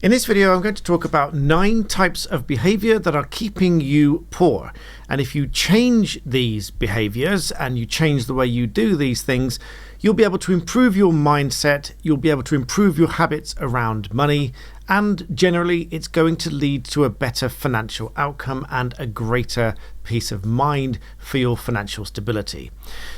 In this video, I'm going to talk about 9 types of behavior that are keeping you poor. And if you change these behaviors and you change the way you do these things, you'll be able to improve your mindset, you'll be able to improve your habits around money, and generally it's going to lead to a better financial outcome and a greater peace of mind for your financial stability.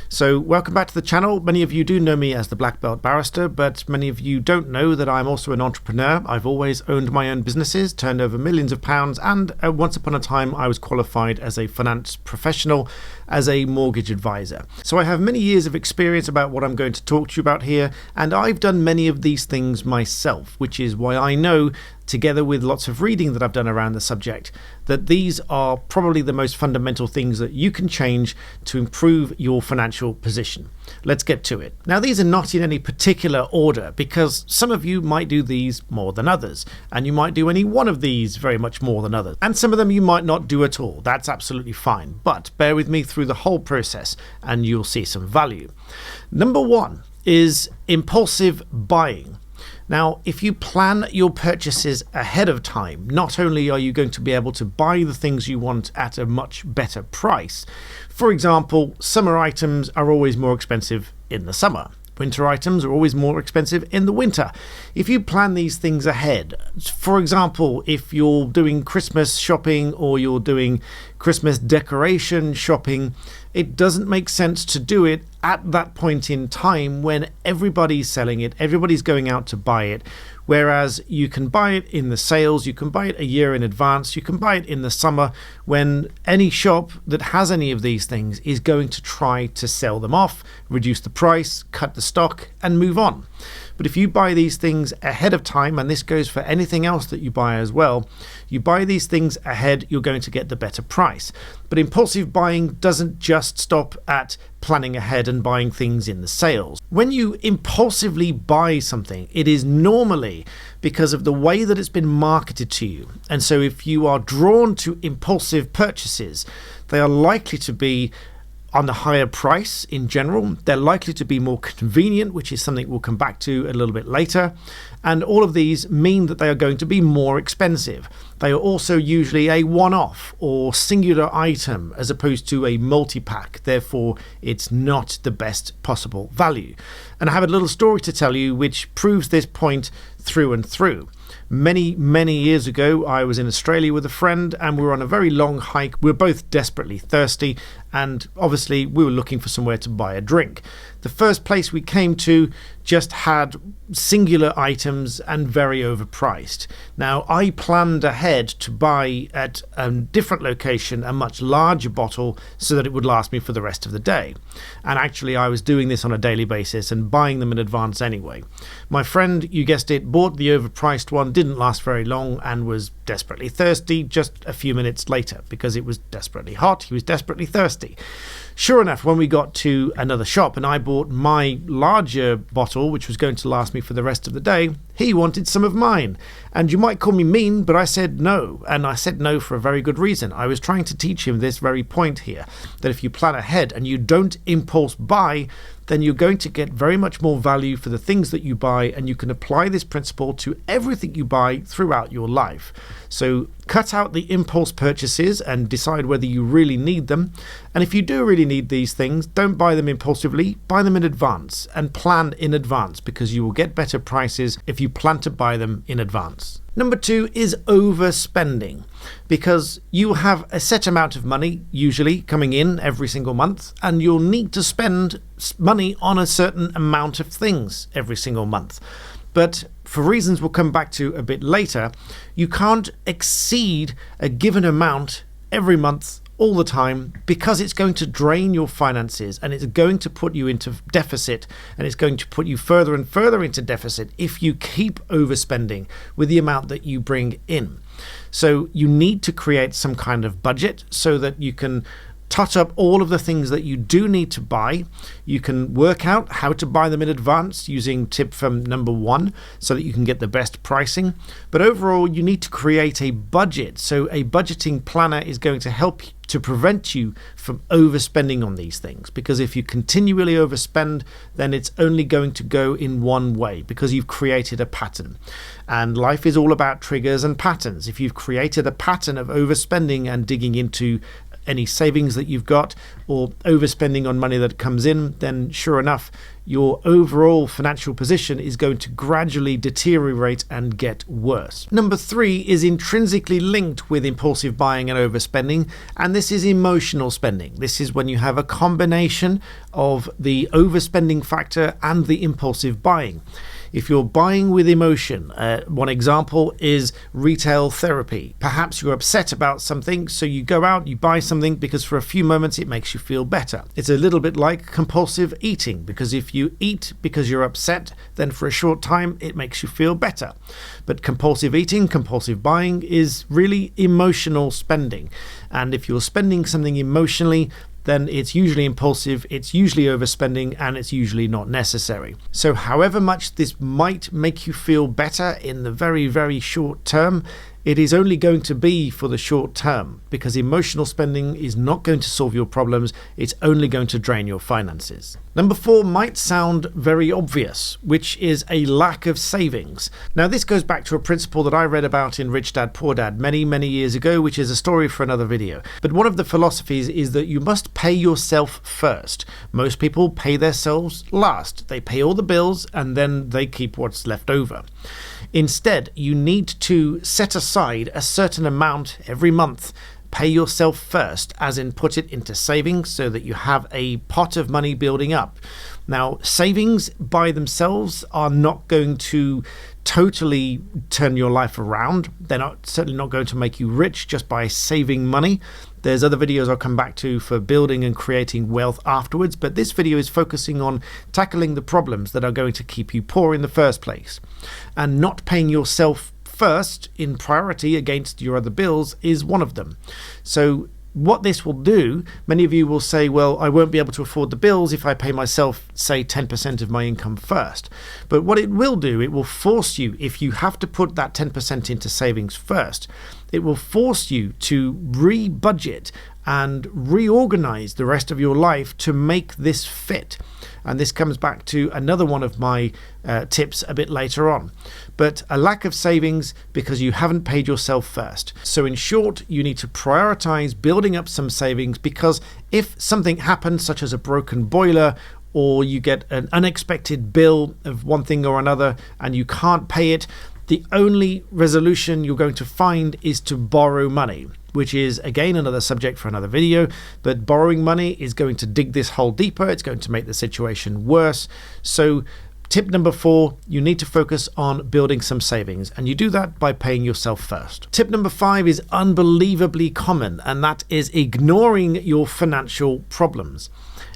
So welcome back to the channel. Many of you do know me as the Black Belt Barrister, but many of you don't know that I'm also an entrepreneur. I've always owned my own businesses, turned over millions of pounds, and once upon a time I was qualified as a finance professional, as a mortgage advisor. So I have many years of experience about what I'm going to talk to you about here, and I've done many of these things myself, which is why I know, together with lots of reading that I've done around the subject, that these are probably the most fundamental things that you can change to improve your financial position. Let's get to it. Now, these are not in any particular order, because some of you might do these more than others, and you might do any one of these very much more than others, and some of them you might not do at all. That's absolutely fine, but bear with me through the whole process and you'll see some value. Number 1 is impulsive buying. Now, if you plan your purchases ahead of time, not only are you going to be able to buy the things you want at a much better price. For example, summer items are always more expensive in the summer. Winter items are always more expensive in the winter. If you plan these things ahead, for example, if you're doing Christmas shopping or you're doing Christmas decoration shopping, it doesn't make sense to do it at that point in time when everybody's selling it, everybody's going out to buy it. Whereas you can buy it in the sales, you can buy it a year in advance, you can buy it in the summer when any shop that has any of these things is going to try to sell them off, reduce the price, cut the stock, and move on. But if you buy these things ahead of time, and this goes for anything else that you buy as well, you buy these things ahead, you're going to get the better price. But impulsive buying doesn't just stop at planning ahead and buying things in the sales. When you impulsively buy something, it is normally because of the way that it's been marketed to you. And so if you are drawn to impulsive purchases, they are likely to be on the higher price in general. They're likely to be more convenient, which is something we'll come back to a little bit later. And all of these mean that they are going to be more expensive. They are also usually a one-off or singular item as opposed to a multi-pack. Therefore, it's not the best possible value. And I have a little story to tell you which proves this point through and through. Many years ago, I was in Australia with a friend and we were on a very long hike. We were both desperately thirsty and obviously we were looking for somewhere to buy a drink. The first place we came to just had singular items and very overpriced. Now, I planned ahead to buy at a different location a much larger bottle so that it would last me for the rest of the day. And actually, I was doing this on a daily basis and buying them in advance anyway. My friend, you guessed it, bought the overpriced one, didn't last very long, and was desperately thirsty just a few minutes later because it was desperately hot. He was desperately thirsty. Sure enough, when we got to another shop and I bought my larger bottle, which was going to last me for the rest of the day, he wanted some of mine. And you might call me mean, but I said no. And I said no for a very good reason. I was trying to teach him this very point here, that if you plan ahead and you don't impulse buy, then you're going to get very much more value for the things that you buy, and you can apply this principle to everything you buy throughout your life. So cut out the impulse purchases and decide whether you really need them. And if you do really need these things, don't buy them impulsively, buy them in advance and plan in advance, because you will get better prices if you plan to buy them in advance. Number 2 is overspending, because you have a set amount of money usually coming in every single month, and you'll need to spend money on a certain amount of things every single month. But for reasons we'll come back to a bit later, you can't exceed a given amount every month all the time, because it's going to drain your finances and it's going to put you into deficit, and it's going to put you further and further into deficit if you keep overspending with the amount that you bring in. So you need to create some kind of budget so that you can tot up all of the things that you do need to buy. You can work out how to buy them in advance using tip from number 1 so that you can get the best pricing. But overall, you need to create a budget. So a budgeting planner is going to help to prevent you from overspending on these things, because if you continually overspend, then it's only going to go in one way, because you've created a pattern. And life is all about triggers and patterns. If you've created a pattern of overspending and digging into any savings that you've got, or overspending on money that comes in, then sure enough, your overall financial position is going to gradually deteriorate and get worse. Number 3 is intrinsically linked with impulsive buying and overspending, and this is emotional spending. This is when you have a combination of the overspending factor and the impulsive buying. If you're buying with emotion, one example is retail therapy. Perhaps you're upset about something, so you go out, you buy something because for a few moments it makes you feel better. It's a little bit like compulsive eating, because if you eat because you're upset, then for a short time it makes you feel better. But compulsive eating, compulsive buying is really emotional spending. And if you're spending something emotionally, then it's usually impulsive, it's usually overspending, and it's usually not necessary. So however much this might make you feel better in the very, very short term, it is only going to be for the short term, because emotional spending is not going to solve your problems, it's only going to drain your finances. Number 4 might sound very obvious, which is a lack of savings. Now this goes back to a principle that I read about in Rich Dad Poor Dad many, many years ago, which is a story for another video. But one of the philosophies is that you must pay yourself first. Most people pay themselves last. They pay all the bills and then they keep what's left over. Instead, you need to set aside a certain amount every month. Pay yourself first, as in put it into savings so that you have a pot of money building up. Now, savings by themselves are not going to totally turn your life around. They're certainly not going to make you rich just by saving money. There's other videos I'll come back to for building and creating wealth afterwards, but this video is focusing on tackling the problems that are going to keep you poor in the first place. And not paying yourself first in priority against your other bills is one of them. So what this will do, many of you will say, well, I won't be able to afford the bills if I pay myself, say, 10% of my income first. But what it will do, it will force you, if you have to put that 10% into savings first, it will force you to re-budget and reorganize the rest of your life to make this fit. And this comes back to another one of my tips a bit later on. But a lack of savings because you haven't paid yourself first. So in short, you need to prioritize building up some savings, because if something happens, such as a broken boiler, or you get an unexpected bill of one thing or another and you can't pay it, the only resolution you're going to find is to borrow money, which is, again, another subject for another video. But borrowing money is going to dig this hole deeper. It's going to make the situation worse. So tip number 4, you need to focus on building some savings, and you do that by paying yourself first. Tip number 5 is unbelievably common, and that is ignoring your financial problems.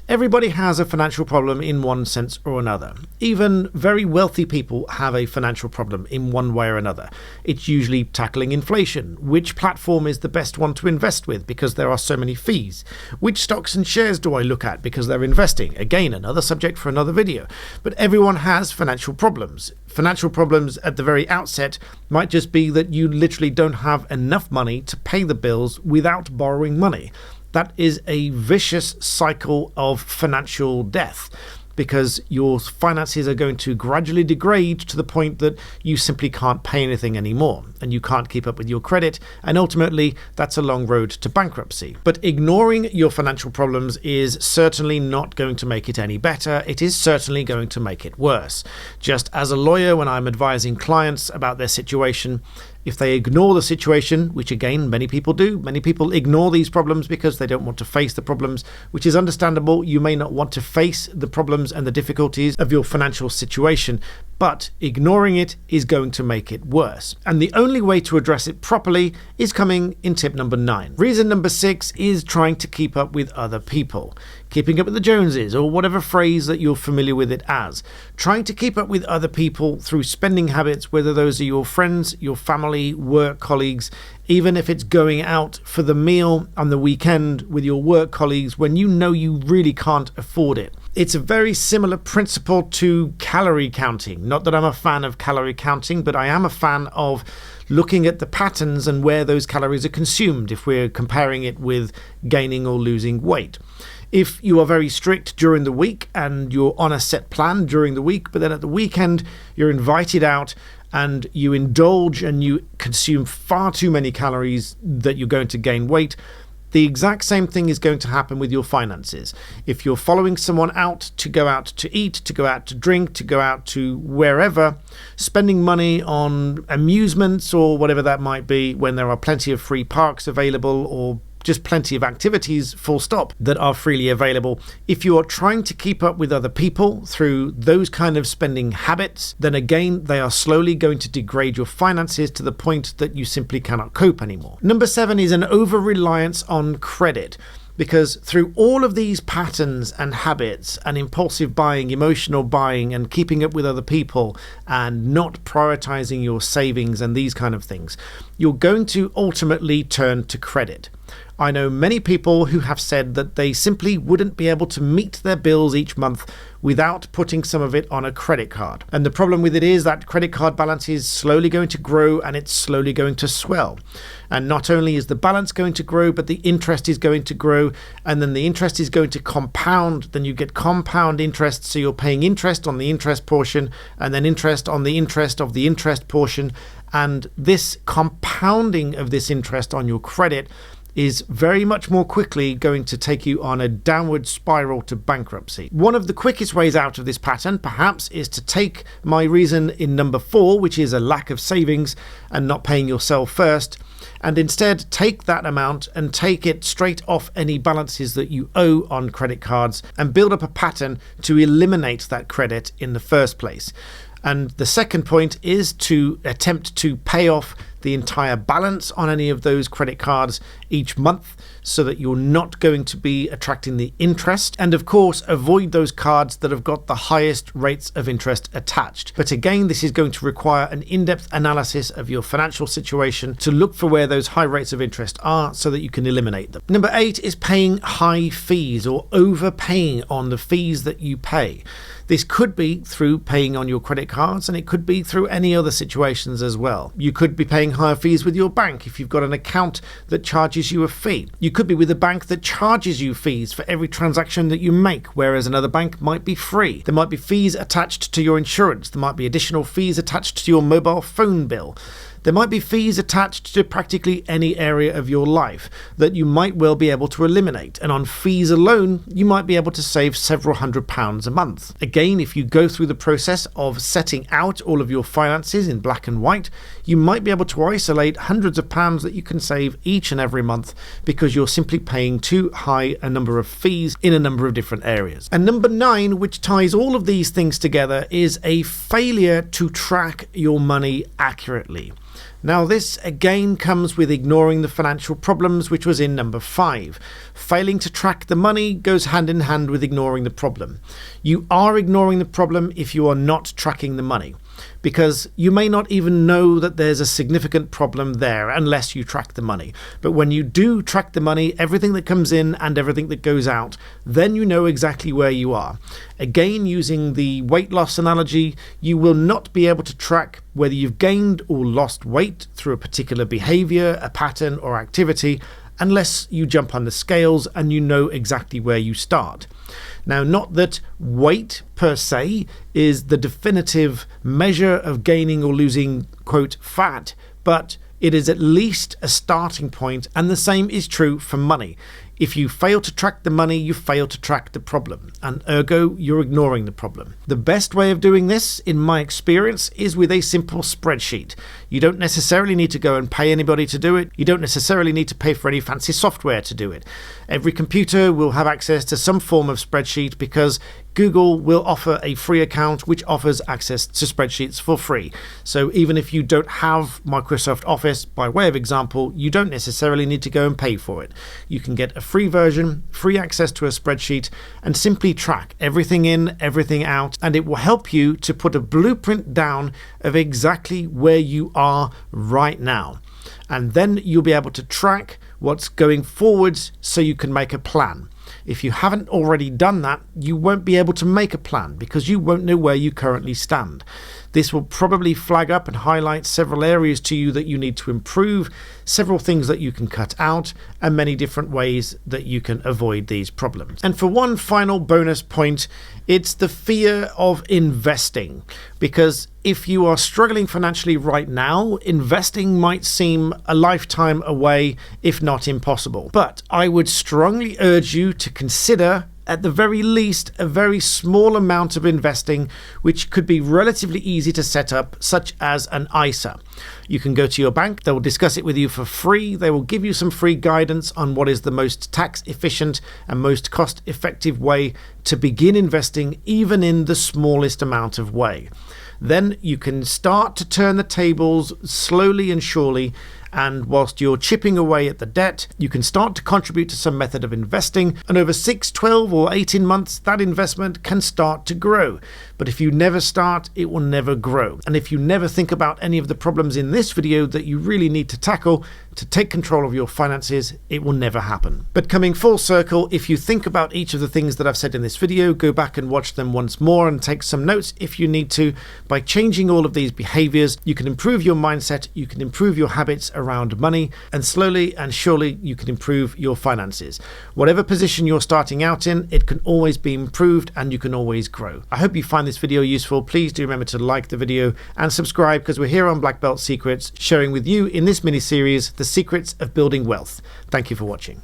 Everybody has a financial problem in one sense or another. Even very wealthy people have a financial problem in one way or another. It's usually tackling inflation. Which platform is the best one to invest with because there are so many fees? Which stocks and shares do I look at because they're investing? Again, another subject for another video. But everyone has financial problems. Financial problems at the very outset might just be that you literally don't have enough money to pay the bills without borrowing money. That is a vicious cycle of financial death, because your finances are going to gradually degrade to the point that you simply can't pay anything anymore and you can't keep up with your credit, and ultimately that's a long road to bankruptcy. But ignoring your financial problems is certainly not going to make it any better. It is certainly going to make it worse. Just as a lawyer, when I'm advising clients about their situation, if they ignore the situation, which again, many people do, many people ignore these problems because they don't want to face the problems, which is understandable. You may not want to face the problems and the difficulties of your financial situation, but ignoring it is going to make it worse. And the only way to address it properly is coming in tip number 9. Reason number 6 is trying to keep up with other people. keeping up with the Joneses, or whatever phrase that you're familiar with it as. Trying to keep up with other people through spending habits, whether those are your friends, your family, work colleagues, even if it's going out for the meal on the weekend with your work colleagues when you know you really can't afford it. It's a very similar principle to calorie counting. Not that I'm a fan of calorie counting, but I am a fan of looking at the patterns and where those calories are consumed if we're comparing it with gaining or losing weight. If you are very strict during the week and you're on a set plan during the week, but then at the weekend you're invited out and you indulge and you consume far too many calories that you're going to gain weight, the exact same thing is going to happen with your finances. If you're following someone out to eat, to go out to drink, to go out to wherever, spending money on amusements or whatever that might be, when there are plenty of free parks available or just plenty of activities, full stop, that are freely available. If you are trying to keep up with other people through those kind of spending habits, then again, they are slowly going to degrade your finances to the point that you simply cannot cope anymore. Number 7 is an over-reliance on credit. Because through all of these patterns and habits and impulsive buying, emotional buying, and keeping up with other people and not prioritizing your savings and these kind of things, you're going to ultimately turn to credit. I know many people who have said that they simply wouldn't be able to meet their bills each month without putting some of it on a credit card. And the problem with it is that credit card balance is slowly going to grow and it's slowly going to swell. And not only is the balance going to grow, but the interest is going to grow, and then the interest is going to compound. Then you get compound interest, so you're paying interest on the interest portion and then interest on the interest of the interest portion. And this compounding of this interest on your credit is very much more quickly going to take you on a downward spiral to bankruptcy. One of the quickest ways out of this pattern, perhaps, is to take my reason in number 4, which is a lack of savings and not paying yourself first, and instead take that amount and take it straight off any balances that you owe on credit cards and build up a pattern to eliminate that credit in the first place. And the second point is to attempt to pay off the entire balance on any of those credit cards each month so that you're not going to be attracting the interest. And of course, avoid those cards that have got the highest rates of interest attached. But again, this is going to require an in-depth analysis of your financial situation to look for where those high rates of interest are so that you can eliminate them. Number 8 is paying high fees or overpaying on the fees that you pay. This could be through paying on your credit cards, and it could be through any other situations as well. You could be paying higher fees with your bank if you've got an account that charges you a fee. You could be with a bank that charges you fees for every transaction that you make, whereas another bank might be free. There might be fees attached to your insurance. There might be additional fees attached to your mobile phone bill. There might be fees attached to practically any area of your life that you might well be able to eliminate. And on fees alone, you might be able to save several £100s a month. Again, if you go through the process of setting out all of your finances in black and white, you might be able to isolate hundreds of pounds that you can save each and every month because you're simply paying too high a number of fees in a number of different areas. And number 9, which ties all of these things together, is a failure to track your money accurately. Now, this again comes with ignoring the financial problems, which was in number 5. Failing to track the money goes hand in hand with ignoring the problem. You are ignoring the problem if you are not tracking the money, because you may not even know that there's a significant problem there unless you track the money. But when you do track the money, everything that comes in and everything that goes out, then you know exactly where you are. Again, using the weight loss analogy, you will not be able to track whether you've gained or lost weight through a particular behavior, a pattern, or activity unless you jump on the scales and you know exactly where you start. Now, not that weight per se is the definitive measure of gaining or losing, quote, fat, but it is at least a starting point, and the same is true for money. If you fail to track the money, you fail to track the problem, and ergo, you're ignoring the problem. The best way of doing this, in my experience, is with a simple spreadsheet. You don't necessarily need to go and pay anybody to do it. You don't necessarily need to pay for any fancy software to do it. Every computer will have access to some form of spreadsheet because Google will offer a free account which offers access to spreadsheets for free. So even if you don't have Microsoft Office, by way of example, you don't necessarily need to go and pay for it. You can get a free version, free access to a spreadsheet, and simply track everything in, everything out, and it will help you to put a blueprint down of exactly where you are right now. And then you'll be able to track what's going forwards so you can make a plan. If you haven't already done that, you won't be able to make a plan because you won't know where you currently stand. This will probably flag up and highlight several areas to you that you need to improve, several things that you can cut out, and many different ways that you can avoid these problems. And for one final bonus point, it's the fear of investing. Because if you are struggling financially right now, investing might seem a lifetime away, if not impossible. But I would strongly urge you to consider, at the very least, a very small amount of investing, which could be relatively easy to set up, such as an ISA. You can go to your bank, they will discuss it with you for free, they will give you some free guidance on what is the most tax efficient and most cost effective way to begin investing, even in the smallest amount of way. Then you can start to turn the tables slowly and surely, and whilst you're chipping away at the debt, you can start to contribute to some method of investing, and over 6, 12 or 18 months, that investment can start to grow. But if you never start, it will never grow. And if you never think about any of the problems in this video that you really need to tackle to take control of your finances, it will never happen. But coming full circle, if you think about each of the things that I've said in this video, go back and watch them once more and take some notes if you need to. By changing all of these behaviors, you can improve your mindset, you can improve your habits around money, and slowly and surely you can improve your finances. Whatever position you're starting out in, it can always be improved and you can always grow. I hope you find this video useful. Please do remember to like the video and subscribe, because we're here on Black Belt Secrets, sharing with you in this mini series the secrets of building wealth. Thank you for watching.